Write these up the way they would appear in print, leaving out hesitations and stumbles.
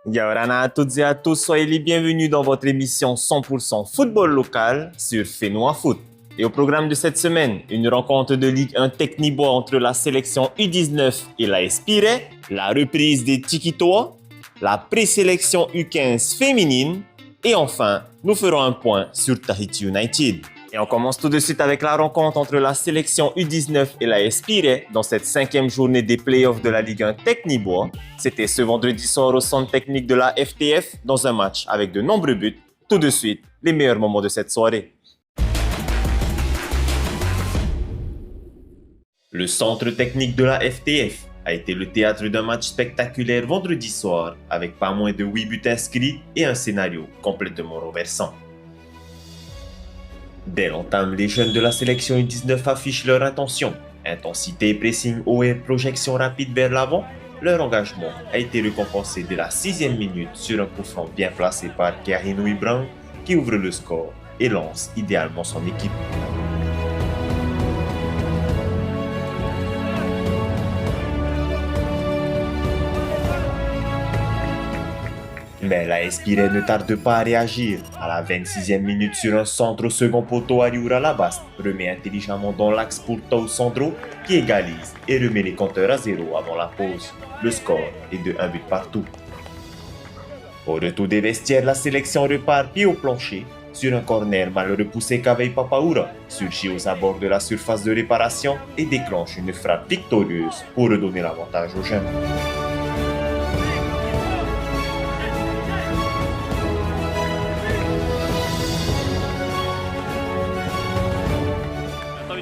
Yaorana à toutes et à tous, soyez les bienvenus dans votre émission 100% football local sur Fenois Foot. Et au programme de cette semaine, une rencontre de Ligue 1 Technibois entre la sélection U19 et la Espire, la reprise des Tikitoa, la présélection U15 féminine et enfin, nous ferons un point sur Tahiti United. Et on commence tout de suite avec la rencontre entre la sélection U19 et la Espire dans cette 5e journée des playoffs de la Ligue 1 Technibois. C'était ce vendredi soir au centre technique de la FTF dans un match avec de nombreux buts. Tout de suite, les meilleurs moments de cette soirée. Le centre technique de la FTF a été le théâtre d'un match spectaculaire vendredi soir avec pas moins de 8 buts inscrits et un scénario complètement renversant. Dès l'entame, les jeunes de la sélection U19 affichent leur intention. Intensité, pressing haut et projection rapide vers l'avant, leur engagement a été récompensé dès la 6e minute sur un coup franc bien placé par Karino Ibrahim qui ouvre le score et lance idéalement son équipe. Mais la Espire ne tarde pas à réagir. À la 26e minute sur un centre au second poteau, Ariura Labast remet intelligemment dans l'axe pour Tau Sandro qui égalise et remet les compteurs à 0 avant la pause. Le score est de 1 but partout. Au retour des vestiaires, la sélection repart pied au plancher sur un corner mal repoussé qu'avait Papaoura, surgit aux abords de la surface de réparation et déclenche une frappe victorieuse pour redonner l'avantage aux jeunes.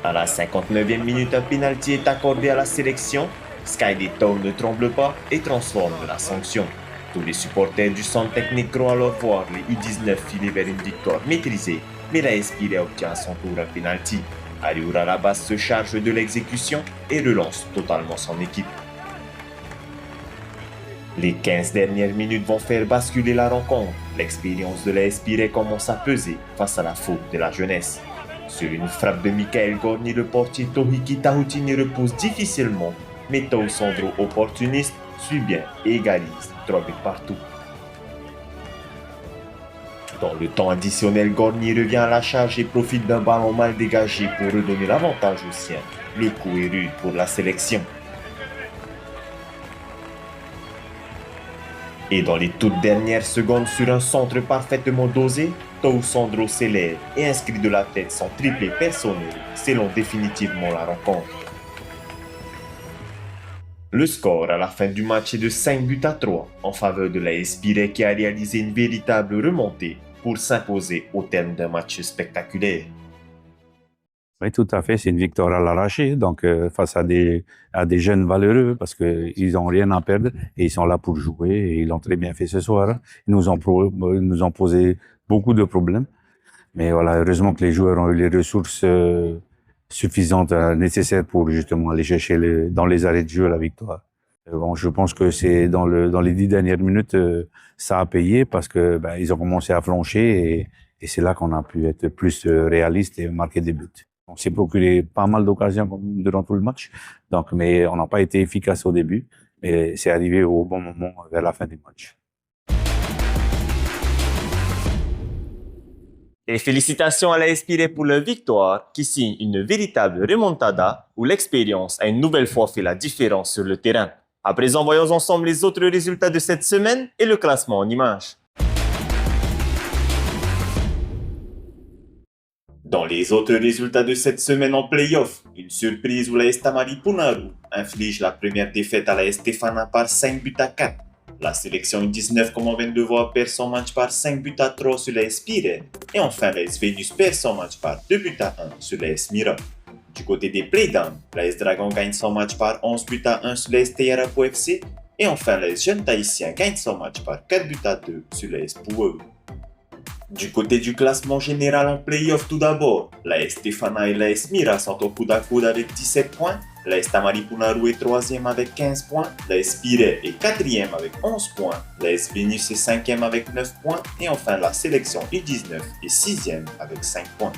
À la 59e minute, un pénalty est accordé à la sélection. Sky Town ne tremble pas et transforme la sanction. Tous les supporters du centre technique croient alors voir les U19 filer vers une victoire maîtrisée, mais la Espire obtient à son tour un pénalty. Ariura Labas se charge de l'exécution et relance totalement son équipe. Les 15 dernières minutes vont faire basculer la rencontre. L'expérience de la Espire commence à peser face à la faute de la jeunesse. Sur une frappe de Michael Gorni, le portier Tohiki Tahutini repousse difficilement, mais Tau Sandro, opportuniste, suit bien et égalise 3 buts partout. Dans le temps additionnel, Gorni revient à la charge et profite d'un ballon mal dégagé pour redonner l'avantage aux siens. Le coup est rude pour la sélection. Et dans les toutes dernières secondes, sur un centre parfaitement dosé, Tau Sandro s'élève et inscrit de la tête son triplé personnel, scellant définitivement la rencontre. Le score à la fin du match est de 5 buts à 3 en faveur de la Espire qui a réalisé une véritable remontée pour s'imposer au terme d'un match spectaculaire. Oui, tout à fait. C'est une victoire à l'arraché, donc face à des jeunes valeureux, parce qu'ils n'ont rien à perdre et ils sont là pour jouer et ils l'ont très bien fait ce soir. Ils nous ont posé beaucoup de problèmes, mais voilà, heureusement que les joueurs ont eu les ressources suffisantes, nécessaires pour justement aller chercher dans les arrêts de jeu la victoire. Bon, je pense que c'est dans les 10 dernières minutes, ça a payé parce que ils ont commencé à flancher et c'est là qu'on a pu être plus réaliste et marquer des buts. On s'est procuré pas mal d'occasions durant tout le match, donc, mais on n'a pas été efficace au début, mais c'est arrivé au bon moment vers la fin du match. Et félicitations à la Espire pour leur victoire qui signe une véritable remontada où l'expérience a une nouvelle fois fait la différence sur le terrain. À présent, voyons ensemble les autres résultats de cette semaine et le classement en images. Dans les autres résultats de cette semaine en play-off, une surprise où la Estamari Punaru inflige la première défaite à la Estefana par 5 buts à 4. La sélection U19 comme on vient de voir perd son match par 5 buts à 3 sur la Espire. Et enfin la S Venus perd son match par 2 buts à 1 sur la S Mira. Du côté des playdowns, la S Dragon gagne son match par 11 buts à 1 sur la S Teyarapo FC. Et enfin la S Jeune Tahitien gagne son match par 4 buts à 2 sur la S Poueux. Du côté du classement général en play-off tout d'abord, la Estefana et la S Mira sont au coude à coude avec 17 points, la Estamari Punaru est 3e avec 15 points, la Espire est 4e avec 11 points, la S Venus est 5e avec 9 points et enfin la sélection U19 est 6e avec 5 points.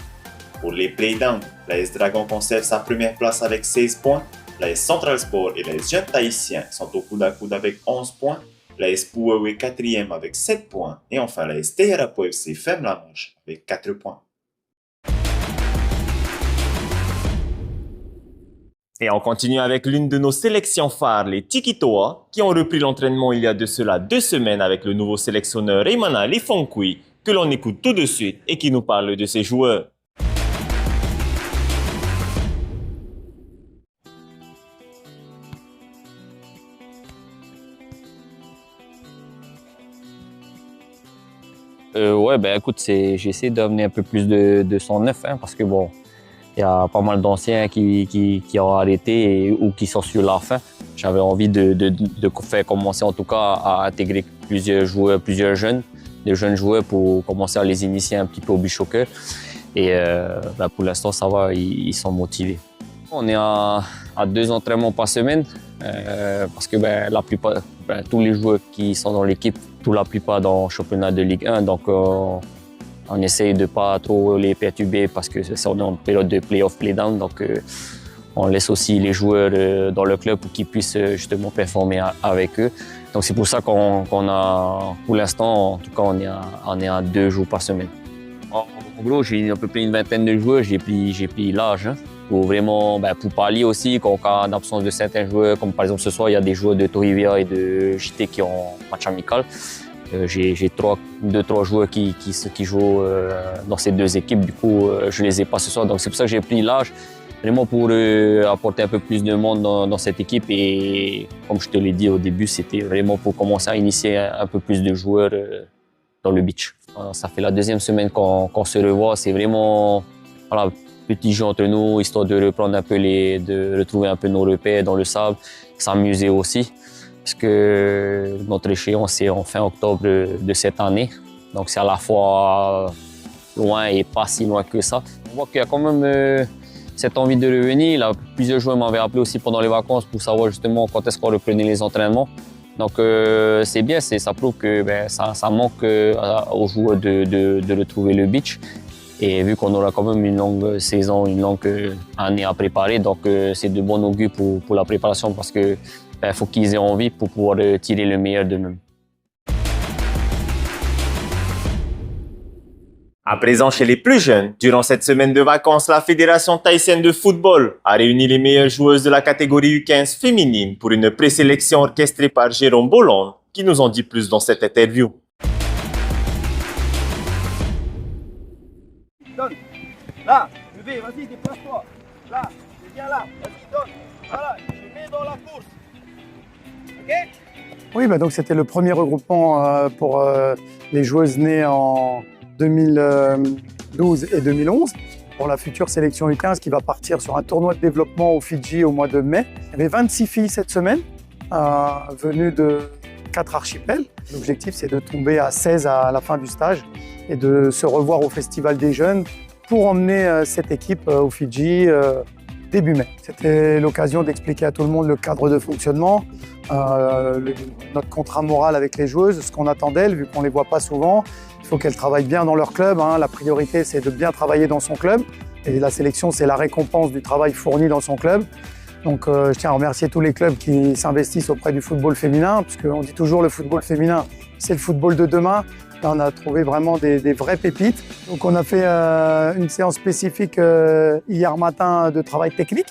Pour les playdowns, la S Dragon conserve sa première place avec 16 points, la S Central Sport et la S Jeune Tahitien sont au coude à coude avec 11 points, La SPUAU est 4e avec 7 points. Et enfin, la STRAPO FC ferme la marche avec 4 points. Et on continue avec l'une de nos sélections phares, les Tikitoa, qui ont repris l'entraînement il y a de cela 2 semaines avec le nouveau sélectionneur Eimana Lifonkui, que l'on écoute tout de suite et qui nous parle de ses joueurs. Ouais, ben écoute, j'ai essayé d'amener un peu plus de son neuf, hein, parce que bon, il y a pas mal d'anciens qui ont arrêté ou qui sont sur la fin. J'avais envie de faire commencer en tout cas à intégrer plusieurs joueurs, plusieurs jeunes, des jeunes joueurs pour commencer à les initier un petit peu au beach soccer. Et ben pour l'instant, ça va, ils sont motivés. On est à 2 entraînements par semaine parce que ben, la plupart, tous les joueurs qui sont dans l'équipe, pour la plupart dans le championnat de Ligue 1, donc on essaye de ne pas trop les perturber parce que c'est en période de play-off, play-down, donc on laisse aussi les joueurs dans le club pour qu'ils puissent justement performer avec eux. Donc c'est pour ça qu'on a, pour l'instant, en tout cas, on est à 2 jours par semaine. En gros, j'ai à peu près une vingtaine de joueurs, j'ai pris l'âge. Hein, pour vraiment, pour pallier aussi, en cas d'absence de certains joueurs, comme par exemple ce soir, il y a des joueurs de Torrevieja et de JT qui ont match amical. J'ai 2-3 joueurs qui jouent dans ces 2 équipes, du coup, je les ai pas ce soir. Donc c'est pour ça que j'ai pris l'âge, vraiment pour apporter un peu plus de monde dans cette équipe. Et comme je te l'ai dit au début, c'était vraiment pour commencer à initier un peu plus de joueurs dans le beach. Ça fait la 2e semaine qu'on se revoit, c'est vraiment voilà, petit jeu entre nous, histoire de reprendre un peu de retrouver un peu nos repères dans le sable, s'amuser aussi, parce que notre échéance est en fin octobre de cette année, donc c'est à la fois loin et pas si loin que ça. On voit qu'il y a quand même cette envie de revenir. Là, plusieurs joueurs m'avaient appelé aussi pendant les vacances pour savoir justement quand est-ce qu'on reprenait les entraînements. Donc c'est bien, ça prouve que ça manque aux joueurs de retrouver le beach. Et vu qu'on aura quand même une longue saison, une longue année à préparer, donc c'est de bon augure pour la préparation parce que faut qu'ils aient envie pour pouvoir tirer le meilleur d'eux-mêmes. À présent, chez les plus jeunes, durant cette semaine de vacances, la Fédération thaïsienne de football a réuni les meilleures joueuses de la catégorie U15 féminine pour une présélection orchestrée par Jérôme Bollon, qui nous en dit plus dans cette interview. Donne. Là, bébé, vas-y, déplace-toi. Là, viens là, vas-y, donne. Voilà, je mets dans la course. Ok? Oui, donc c'était le premier regroupement pour les joueuses nées en 2012 et 2011 pour la future sélection U15 qui va partir sur un tournoi de développement au Fidji au mois de mai. Il y avait 26 filles cette semaine, venues de 4 archipels. L'objectif, c'est de tomber à 16 à la fin du stage et de se revoir au Festival des Jeunes pour emmener cette équipe au Fidji début mai. C'était l'occasion d'expliquer à tout le monde le cadre de fonctionnement, notre contrat moral avec les joueuses, ce qu'on attend d'elles, vu qu'on ne les voit pas souvent. Il faut qu'elles travaillent bien dans leur club. La priorité, c'est de bien travailler dans son club. Et la sélection, c'est la récompense du travail fourni dans son club. Donc, je tiens à remercier tous les clubs qui s'investissent auprès du football féminin, puisqu'on dit toujours le football féminin, c'est le football de demain. Là, on a trouvé vraiment des vraies pépites. Donc, on a fait une séance spécifique hier matin de travail technique,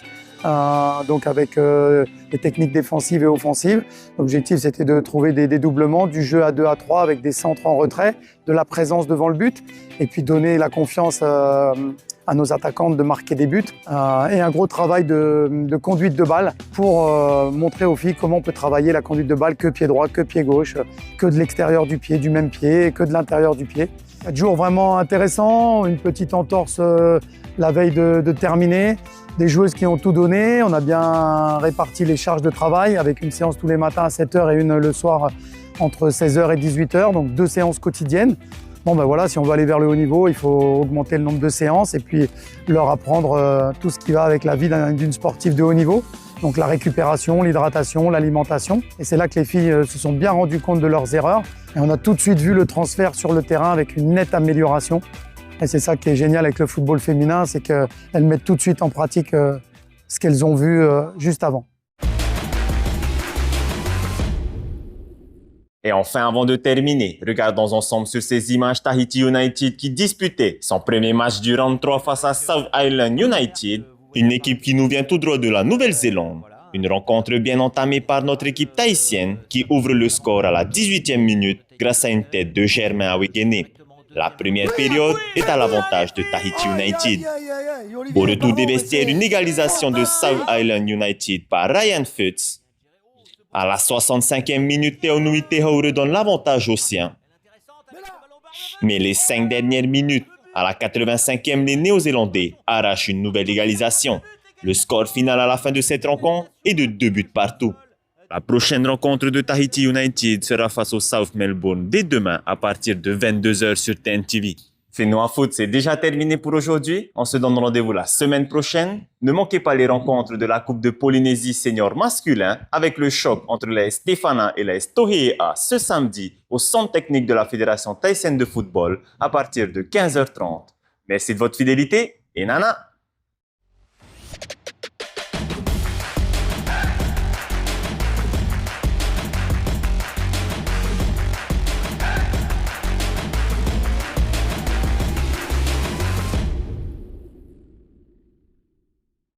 donc avec des techniques défensives et offensives. L'objectif, c'était de trouver des dédoublements, du jeu à 2 à 3 avec des centres en retrait, de la présence devant le but, et puis donner la confiance à nos attaquantes de marquer des buts, et un gros travail de conduite de balle pour montrer aux filles comment on peut travailler la conduite de balle que pied droit, que pied gauche, que de l'extérieur du pied, du même pied, que de l'intérieur du pied. 4 jours vraiment intéressants, une petite entorse la veille de terminer, des joueuses qui ont tout donné, on a bien réparti les charges de travail avec une séance tous les matins à 7h et une le soir entre 16h et 18h, donc 2 séances quotidiennes. Bon voilà, si on veut aller vers le haut niveau, il faut augmenter le nombre de séances et puis leur apprendre tout ce qui va avec la vie d'une sportive de haut niveau. Donc la récupération, l'hydratation, l'alimentation. Et c'est là que les filles se sont bien rendues compte de leurs erreurs. Et on a tout de suite vu le transfert sur le terrain avec une nette amélioration. Et c'est ça qui est génial avec le football féminin, c'est qu'elles mettent tout de suite en pratique ce qu'elles ont vu juste avant. Et enfin, avant de terminer, regardons ensemble sur ces images Tahiti United qui disputait son premier match du round 3 face à South Island United, une équipe qui nous vient tout droit de la Nouvelle-Zélande. Une rencontre bien entamée par notre équipe tahitienne qui ouvre le score à la 18e minute grâce à une tête de Germain Awegene. La première période est à l'avantage de Tahiti United. Au retour des vestiaires, une égalisation de South Island United par Ryan Futz. À la 65e minute, Teo Nui Teho redonne l'avantage aux siens. Mais les 5 dernières minutes, à la 85e, les Néo-Zélandais arrachent une nouvelle égalisation. Le score final à la fin de cette rencontre est de 2 buts partout. La prochaine rencontre de Tahiti United sera face au South Melbourne dès demain à partir de 22h sur TNTV. Fais-nous foot, c'est déjà terminé pour aujourd'hui. On se donne rendez-vous la semaine prochaine. Ne manquez pas les rencontres de la Coupe de Polynésie senior masculin avec le choc entre les Stefana et les Tohea ce samedi au centre technique de la Fédération thaïsienne de football à partir de 15h30. Merci de votre fidélité et nana!